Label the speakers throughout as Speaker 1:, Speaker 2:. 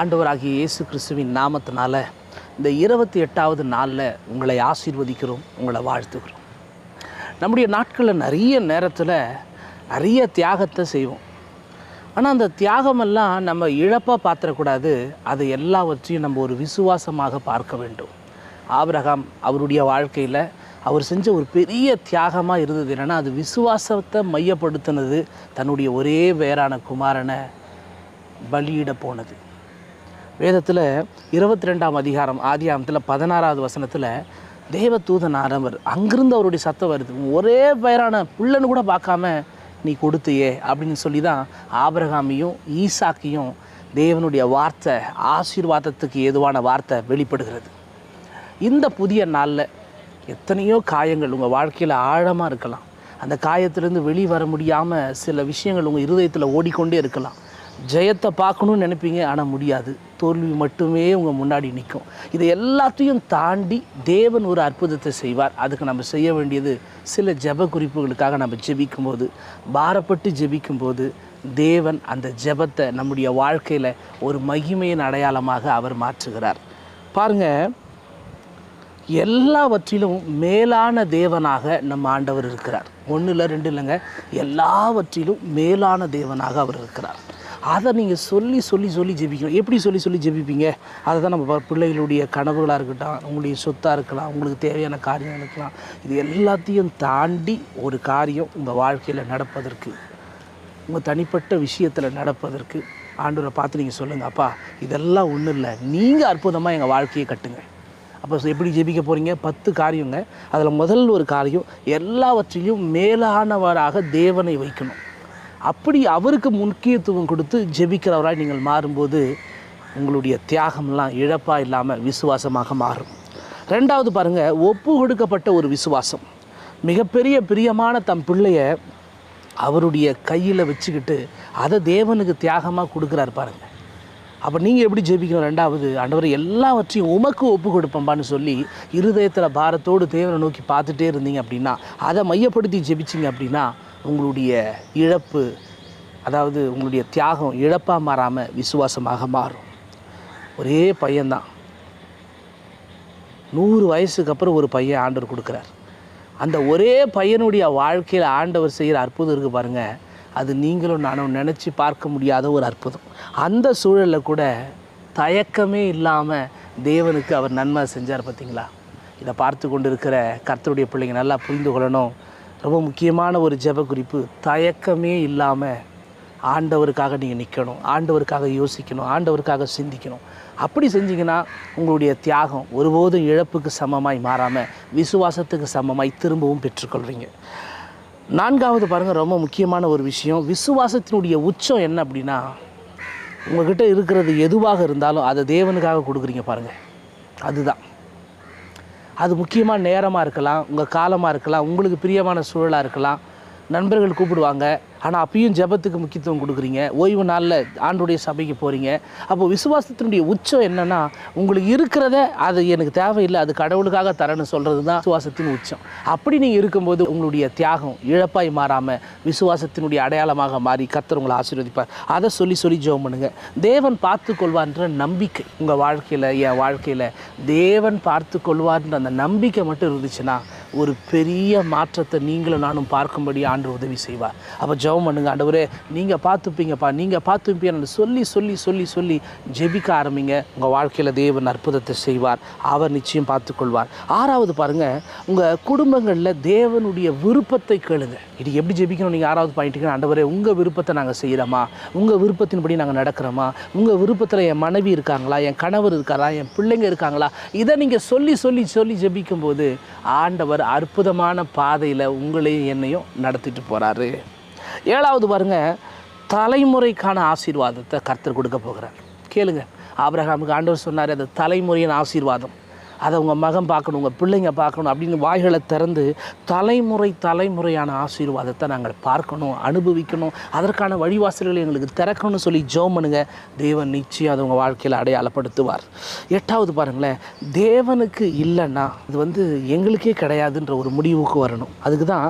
Speaker 1: ஆண்டவராகிய இயேசு கிறிஸ்துவின் நாமத்தினால இந்த 28வது நாளில் உங்களை ஆசீர்வதிக்கிறோம், உங்களை வாழ்த்துக்கிறோம். நம்முடைய நாட்களில் நிறைய நேரத்தில் நிறைய தியாகத்தை செய்வோம். ஆனால் அந்த தியாகமெல்லாம் நம்ம இழப்பாக பார்த்துடக்கூடாது. அதை எல்லாவற்றையும் நம்ம ஒரு விசுவாசமாக பார்க்க வேண்டும். ஆபிரகாம் அவருடைய வாழ்க்கையில் அவர் செஞ்ச ஒரு பெரிய தியாகமாக இருந்தது என்னென்னா, அது விசுவாசத்தை மையப்படுத்தினது. தன்னுடைய ஒரே வேறான குமாரனை பலியிட போனது. வேதத்தில் 22ஆம் அதிகாரம் ஆதியாகமத்தில் 16வது வசனத்தில் தேவதூதன் ஆரம்பர் அங்கிருந்து அவருடைய சத்தம் வருது, ஒரே பேரான புள்ளன்னு கூட பார்க்காம நீ கொடுத்தியே அப்படின்னு சொல்லி தான் ஆபிரகாமையும் ஈசாக்கையும் தேவனுடைய வார்த்தை, ஆசீர்வாதத்துக்கு ஏதுவான வார்த்தை வெளிப்படுகிறது. இந்த புதிய நாளில் எத்தனையோ காயங்கள் உங்கள் வாழ்க்கையில் ஆழமாக இருக்கலாம். அந்த காயத்திலேருந்து வெளியே வர முடியாமல் சில விஷயங்கள் உங்கள் இருதயத்தில் ஓடிக்கொண்டே இருக்கலாம். ஜெயத்தை பார்க்கணுன்னு நினைப்பீங்க, ஆனால் முடியாது. தோல்வி மட்டுமே உங்கள் முன்னாடி நிற்கும். இதை எல்லாத்தையும் தாண்டி தேவன் ஒரு அற்புதத்தை செய்வார். அதுக்கு நம்ம செய்ய வேண்டியது சில ஜெப குறிப்புகளுக்காக நம்ம ஜெபிக்கும்போது, பாரப்பட்டு ஜெபிக்கும்போது தேவன் அந்த ஜெபத்தை நம்முடைய வாழ்க்கையில் ஒரு மகிமையின் அடையாளமாக அவர் மாற்றுகிறார். பாருங்கள், எல்லாவற்றிலும் மேலான தேவனாக நம்ம ஆண்டவர் இருக்கிறார். 1 இல்லை 2 இல்லைங்க, எல்லாவற்றிலும் மேலான தேவனாக அவர் இருக்கிறார். அதை நீங்கள் சொல்லி சொல்லி சொல்லி ஜெபிக்கணும். எப்படி சொல்லி சொல்லி ஜெபிப்பீங்க? அதை தான் நம்ம பிள்ளைகளுடைய கனவுகளாக இருக்கட்டும், உங்களுடைய சொத்தாக இருக்கலாம், உங்களுக்கு தேவையான காரியம் இருக்கலாம். இது எல்லாத்தையும் தாண்டி ஒரு காரியம் உங்கள் வாழ்க்கையில் நடப்பதற்கு, உங்கள் தனிப்பட்ட விஷயத்தில் நடப்பதற்கு ஆண்டவரை பார்த்து நீங்கள் சொல்லுங்கள், அப்பா இதெல்லாம் ஒன்றும் இல்லை, நீங்கள் அற்புதமாக எங்கள் வாழ்க்கையை கட்டுங்க. அப்போ எப்படி ஜெபிக்க போகிறீங்க? 10 காரியங்க. அதில் முதல் ஒரு காரியம், எல்லாவற்றிலும் மேலானவராக தேவனை வைக்கணும். அப்படி அவருக்கு முக்கியத்துவம் கொடுத்து ஜெபிக்கிறவராக நீங்கள் மாறும்போது உங்களுடைய தியாகம்லாம் இழப்பாக இல்லாமல் விசுவாசமாக மாறும். 2வது பாருங்கள், ஒப்பு கொடுக்கப்பட்ட ஒரு விசுவாசம். மிகப்பெரிய பிரியமான தம் பிள்ளையை அவருடைய கையில் வச்சுக்கிட்டு அதை தேவனுக்கு தியாகமாக கொடுக்குறாரு பாருங்கள். அப்போ நீங்கள் எப்படி ஜெபிக்கணும்? 2வது, ஆண்டவரை எல்லாவற்றையும் உமக்கு ஒப்பு கொடுப்பம்பான்னு சொல்லி இருதயத்தில் பாரத்தோடு தேவனை நோக்கி பார்த்துட்டே இருந்தீங்க அப்படின்னா, அதை மையப்படுத்தி ஜெபிச்சிங்க அப்படின்னா உங்களுடைய இழப்பு, அதாவது உங்களுடைய தியாகம் இழப்பாக மாறாமல் விசுவாசமாக மாறும். ஒரே பையன்தான், 100 வயசுக்கு அப்புறம் ஒரு பையன் ஆண்டவர் கொடுக்குறார். அந்த ஒரே பையனுடைய வாழ்க்கையில் ஆண்டவர் செய்கிற அற்புதம் இருக்குது பாருங்கள், அது நீங்களும் நானும் நினச்சி பார்க்க முடியாத ஒரு அற்புதம். அந்த சூழலில் கூட தயக்கமே இல்லாமல் தேவனுக்கு அவர் நன்மை செஞ்சார். பார்த்தீங்களா? இதை பார்த்து கொண்டு இருக்கிற கர்த்தருடைய பிள்ளைங்க நல்லா புரிந்து கொள்ளணும். ரொம்ப முக்கியமான ஒரு ஜெப குறிப்பு, தயக்கமே இல்லாமல் ஆண்டவருக்காக நீங்கள் நிற்கணும், ஆண்டவருக்காக யோசிக்கணும், ஆண்டவருக்காக சிந்திக்கணும். அப்படி செஞ்சிங்கன்னா உங்களுடைய தியாகம் ஒருபோதும் இழப்புக்கு சமமாய் மாறாமல் விசுவாசத்துக்கு சமமாய் திரும்பவும் பெற்றுக்கொள்வீங்க. 4வது பாருங்கள், ரொம்ப முக்கியமான ஒரு விஷயம், விசுவாசத்தினுடைய உச்சம் என்ன அப்படின்னா, உங்கள்கிட்ட இருக்கிறது எதுவாக இருந்தாலும் அதை தேவனுக்காக கொடுக்குறீங்க பாருங்கள். அதுதான் அது. முக்கியமாக நேரமாக இருக்கலாம், உங்கள் காலமாக இருக்கலாம், உங்களுக்கு பிரியமான சூழலாக இருக்கலாம், நண்பர்கள் கூப்பிடுவாங்க, ஆனால் அப்பயும் ஜெபத்துக்கு முக்கியத்துவம் கொடுக்குறீங்க. ஓய்வு நாளில் ஆண்டுடைய சபைக்கு போகிறீங்க. அப்போது விசுவாசத்தினுடைய உச்சம் என்னென்னா, உங்களுக்கு இருக்கிறத அது எனக்கு தேவையில்லை, அது கடவுளுக்காக தரேன்னு சொல்கிறது தான் விசுவாசத்தின் உச்சம். அப்படி நீங்கள் இருக்கும்போது உங்களுடைய தியாகம் இழப்பாய் மாறாமல் விசுவாசத்தினுடைய அடையாளமாக மாறி கர்த்தர் உங்களை ஆசீர்வதிப்பார். அதை சொல்லி சொல்லி ஜெபம் பண்ணுங்கள். தேவன் பார்த்து கொள்வார்ன்ற நம்பிக்கை உங்கள் வாழ்க்கையில், என் வாழ்க்கையில் தேவன் பார்த்து கொள்வார்ன்ற அந்த நம்பிக்கை மட்டும் இருந்துச்சுன்னா ஒரு பெரிய மாற்றத்தை நீங்களும் நானும் பார்க்கும்படி ஆண்டவர் உதவி செய்வார். அப்போ ஜெபம் பண்ணுங்க, ஆண்டவரே நீங்கள் பார்த்துப்பீங்கப்பா, நீங்கள் பார்த்துப்பீங்கன்னு சொல்லி சொல்லி சொல்லி சொல்லி ஜெபிக்க ஆரம்பிங்க. உங்கள் வாழ்க்கையில் தேவன் அற்புதத்தை செய்வார், அவர் நிச்சயம் பார்த்துக்கொள்வார். 6வது பாருங்கள், உங்கள் குடும்பங்களில் தேவனுடைய விருப்பத்தை கேளுங்க. இது எப்படி ஜெபிக்கணும்? நீங்கள் 6வது பாயிண்ட்டுக்கு, ஆண்டவரே உங்கள் விருப்பத்தை நாங்கள் செய்கிறோமா, உங்கள் விருப்பத்தின்படி நாங்கள் நடக்கிறோமா, உங்கள் விருப்பத்தில் என் மனைவி இருக்காங்களா, என் கணவர் இருக்காரா, என் பிள்ளைங்க இருக்காங்களா, இதை நீங்கள் சொல்லி சொல்லி சொல்லி ஜெபிக்கும்போது ஆண்டவர் அற்புதமான பாதையில் உங்களையும் என்னையும் நடத்திட்டு போகிறாரு. 7வது பாருங்கள், தலைமுறைக்கான ஆசீர்வாதத்தை கர்த்தர் கொடுக்க போகிறார். கேளுங்க, ஆபிரகாமுக்கு ஆண்டவர் சொன்னார், அது தலைமுறையின் ஆசீர்வாதம், அதை உங்கள் மகன் பார்க்கணும், உங்கள் பிள்ளைங்க பார்க்கணும் அப்படின்னு வாய்களை திறந்து தலைமுறையான ஆசீர்வாதத்தை நாங்கள் பார்க்கணும், அனுபவிக்கணும், அதற்கான வழிவாசல்களை எங்களுக்கு திறக்கணும்னு சொல்லி ஜெபம் பண்ணுங்க. தேவன் நிச்சயம் அதை உங்கள் வாழ்க்கையில் அடையாளப்படுத்துவார். 8வது பாருங்களேன், தேவனுக்கு இல்லைன்னா இது எங்களுக்கே கிடையாதுன்ற ஒரு முடிவுக்கு வரணும். அதுக்கு தான்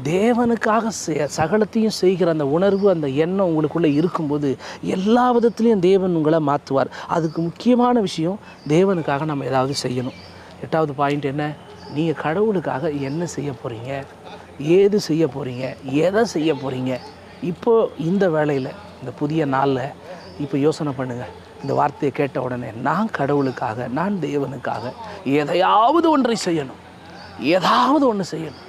Speaker 1: தேவனுக்காக சகலத்தையும் செய்கிற அந்த உணர்வு, அந்த எண்ணம் உங்களுக்குள்ளே இருக்கும்போது எல்லா விதத்துலேயும் தேவன் உங்களை மாற்றுவார். அதுக்கு முக்கியமான விஷயம், தேவனுக்காக நம்ம ஏதாவது செய்யணும். 8வது பாயிண்ட் என்ன? நீங்கள் கடவுளுக்காக என்ன செய்ய போகிறீங்க, ஏது செய்ய போகிறீங்க, எதை செய்ய போகிறீங்க? இப்போது இந்த வேளையில், இந்த புதிய நாளில் இப்போ யோசனை பண்ணுங்கள். இந்த வார்த்தையை கேட்ட உடனே நான் கடவுளுக்காக, நான் தேவனுக்காக எதையாவது ஒன்றை செய்யணும், ஏதாவது ஒன்று செய்யணும்.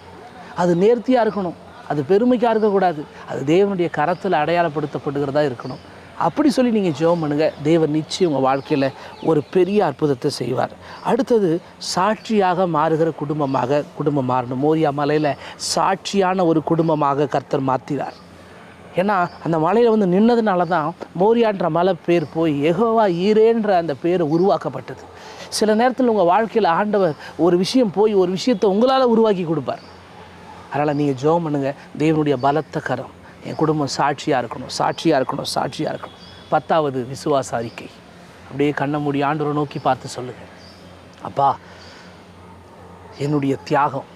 Speaker 1: அது நேர்த்தியாக இருக்கணும், அது பெருமைக்காக இருக்கக்கூடாது, அது தேவனுடைய கரத்தில் அடையாளப்படுத்தப்படுகிறதா இருக்கணும். அப்படி சொல்லி நீங்கள் ஜெபம் பண்ணுங்கள். தேவன் நிச்சயம் உங்கள் வாழ்க்கையில் ஒரு பெரிய அற்புதத்தை செய்வார். அடுத்தது, சாட்சியாக மாறுகிற குடும்பம் மாறணும். மோரியா மலையில் சாட்சியான ஒரு குடும்பமாக கர்த்தர் மாற்றினார். ஏன்னா அந்த மலையில் வந்து நின்னதுனால தான் மோரியான்ற மலை பேர் போய் யெகோவா ஈரேன்ற அந்த பேர் உருவாக்கப்பட்டது. சில நேரத்தில் உங்கள் வாழ்க்கையில் ஆண்டவர் ஒரு விஷயம் போய் ஒரு விஷயத்தை உங்களால் உருவாக்கி கொடுப்பார். அதனால் நீங்கள் ஜெபம் பண்ணுங்கள், தேவனுடைய பலத்த கரம் என் குடும்பம் சாட்சியாக இருக்கணும், சாட்சியாக இருக்கணும், சாட்சியாக இருக்கணும். 10வது விசுவாச அறிக்கை. அப்படியே கண்ணை மூடி ஆண்டவரை நோக்கி பார்த்து சொல்லுங்கள், அப்பா என்னுடைய தியாகம்,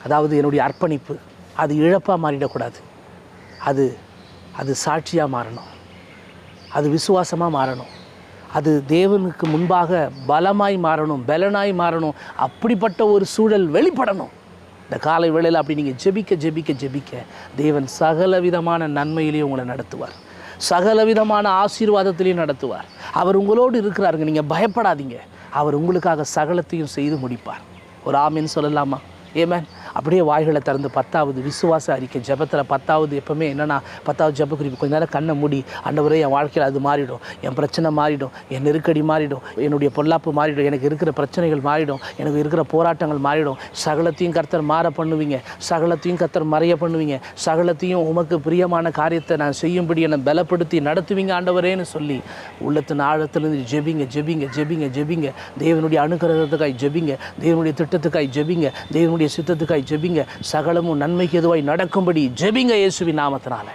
Speaker 1: அதாவது என்னுடைய அர்ப்பணிப்பு, அது இழப்பாக மாறிடக்கூடாது. அது சாட்சியாக மாறணும், அது விசுவாசமாக மாறணும், அது தேவனுக்கு முன்பாக பலமாய் மாறணும், பலனாய் மாறணும். அப்படிப்பட்ட ஒரு சூழல் வெளிப்படணும். இந்த காலை வேளையில் அப்படி நீங்கள் ஜெபிக்க தேவன் சகல விதமான நன்மையிலையும் உங்களை நடத்துவார், சகல விதமான ஆசீர்வாதத்திலையும் நடத்துவார். அவர் உங்களோடு இருக்கிறாருங்க, நீங்கள் பயப்படாதீங்க. அவர் உங்களுக்காக சகலத்தையும் செய்து முடிப்பார். ஒரு ஆமீன் சொல்லலாமா? ஏமேன். அப்படியே வாய்களை திறந்து 10வது விசுவாச அறிக்கை. ஜெபத்தில் 10வது எப்போவுமே என்னென்னா, 10வது ஜெப குறிப்பு, கொஞ்ச நேரம் கண்ணை மூடி, ஆண்டவரே என் வாழ்க்கையில் அது மாறிடும், என் பிரச்சனை மாறிடும், என் நெருக்கடி மாறிடும், என்னுடைய பொல்லாப்பு மாறிடும், எனக்கு இருக்கிற பிரச்சனைகள் மாறிடும், எனக்கு இருக்கிற போராட்டங்கள் மாறிடும், சகலத்தையும் கர்த்தர் மாற பண்ணுவீங்க, சகலத்தையும் கர்த்தர் மறைய பண்ணுவீங்க, சகலத்தையும் உமக்கு பிரியமான காரியத்தை நான் செய்யும்படி என்னை பலப்படுத்தி நடத்துவீங்க ஆண்டவரேன்னு சொல்லி உள்ளத்தின் ஆழத்திலிருந்து ஜெபிங்க. தேவனுடைய அனுகிரகத்துக்காய் ஜெபிங்க, தேவனுடைய திட்டத்துக்காய் ஜெபிங்க, தேவனுடைய சித்தத்துக்காய் ஜெபிங்க. சகலமும் நன்மைக்கு எதுவாய் நடக்கும்படி ஜெபிங்க இயேசுவின் நாமத்தினால.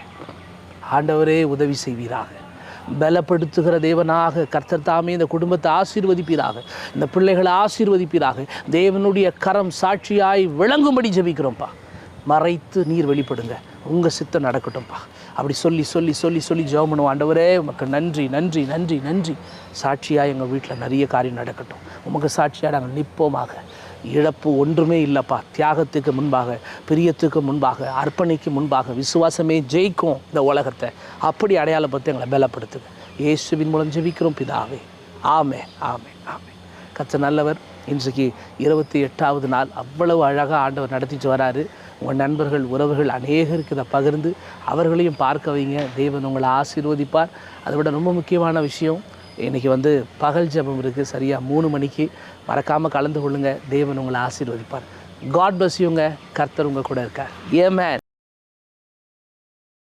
Speaker 1: ஆண்டவரே உதவி செய்வீராக, பலப்படுத்துகிற தேவனாக கர்த்தர் தாமே இந்த குடும்பத்தை ஆசீர்வதிப்பீராக, இந்த பிள்ளைகளை ஆசீர்வதிப்பீராக. தேவனுடைய கரம் சாட்சியாய் விளங்கும்படி ஜெபிக்கிறோம்ப்பா. மறைத்து நீர் வெளிப்படுங்க, உங்கள் சித்தம் நடக்கட்டும்ப்பா. அப்படி சொல்லி ஜெபம் பண்ணுவோம். ஆண்டவரே உமக்கு நன்றி. சாட்சியாக எங்கள் வீட்டில் நிறைய காரியம் நடக்கட்டும். உமக்கு சாட்சியாக நாங்கள் நிற்போமாக. இழப்பு ஒன்றுமே இல்லைப்பா. தியாகத்துக்கு முன்பாக, பிரியத்துக்கு முன்பாக, அர்ப்பணிக்கு முன்பாக விசுவாசமே ஜெயிக்கும் இந்த உலகத்தை. அப்படி அடையாளப்படுத்தி எங்களை பலப்படுத்துங்க. இயேசுவின் மூலம் ஜெபிக்கிறோம் பிதாவே. ஆமென். கர்த்தர் நல்லவர். இன்றைக்கு 28வது நாள். அவ்வளவு அழகாக ஆண்டவர் நடத்திட்டு வராரு. உங்கள் நண்பர்கள், உறவுகள் அநேகருக்கு இதை பகிர்ந்து அவர்களையும் பார்க்க வைங்க. தேவன் உங்களை ஆசீர்வதிப்பார். அதை விட ரொம்ப முக்கியமான விஷயம், இன்றைக்கி பகல் ஜெபம் இருக்குது, சரியாக 3 மணிக்கு. மறக்காமல் கலந்து கொள்ளுங்கள். தேவன் உங்களை ஆசீர்வதிப்பார். காட் பிளஸ் யூங்க. கர்த்தர் உங்கள் கூட இருக்கார். ஆமென்.